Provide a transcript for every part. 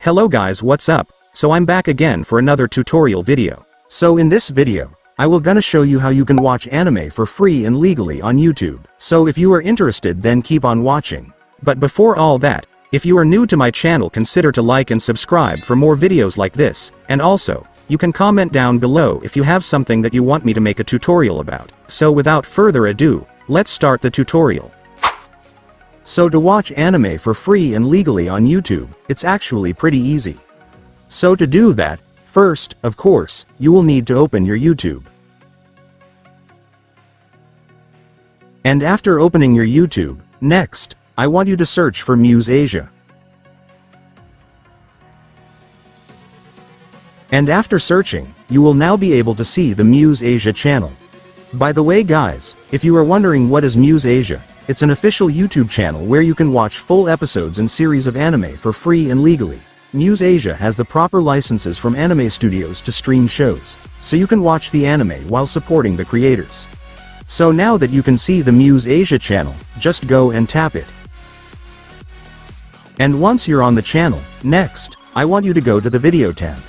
Hello guys, what's up? So I'm back again for another tutorial video. So in this video, I will gonna show you how you can watch anime for free and legally on YouTube. So if you are interested, then keep on watching. But before all that, if you are new to my channel, consider to like and subscribe for more videos like this, and also, you can comment down below if you have something that you want me to make a tutorial about. So without further ado, let's start the tutorial. So to watch anime for free and legally on YouTube, it's actually pretty easy. So to do that, first, of course, you will need to open your YouTube. And after opening your YouTube, next, I want you to search for Muse Asia. And after searching, you will now be able to see the Muse Asia channel. By the way guys, if you are wondering what is Muse Asia, it's an official YouTube channel where you can watch full episodes and series of anime for free and legally. Muse Asia has the proper licenses from anime studios to stream shows, so you can watch the anime while supporting the creators. So now that you can see the Muse Asia channel, just go and tap it. And once you're on the channel, next, I want you to go to the video tab.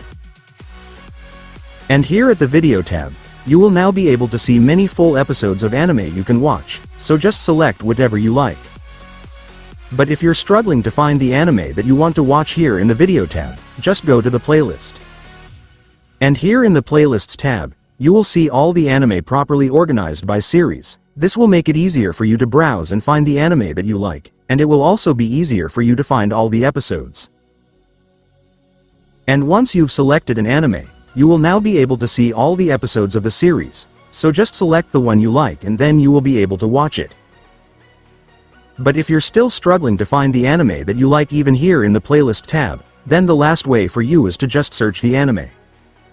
And here at the video tab, you will now be able to see many full episodes of anime you can watch, so just select whatever you like. But if you're struggling to find the anime that you want to watch here in the video tab, just go to the playlist. And here in the playlists tab, you will see all the anime properly organized by series. This will make it easier for you to browse and find the anime that you like, and it will also be easier for you to find all the episodes. And once you've selected an anime, you will now be able to see all the episodes of the series, so just select the one you like and then you will be able to watch it. But if you're still struggling to find the anime that you like even here in the playlist tab, then the last way for you is to just search the anime.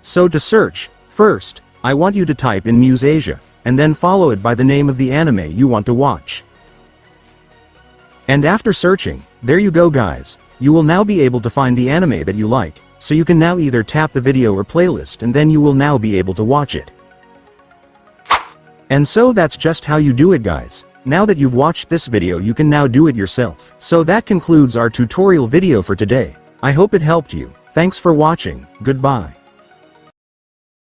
So to search, first, I want you to type in Muse Asia, and then follow it by the name of the anime you want to watch. And after searching, there you go guys, you will now be able to find the anime that you like. So you can now either tap the video or playlist and then you will now be able to watch it. And so that's just how you do it guys. Now that you've watched this video, you can now do it yourself. So that concludes our tutorial video for today. I hope it helped you. Thanks for watching. Goodbye.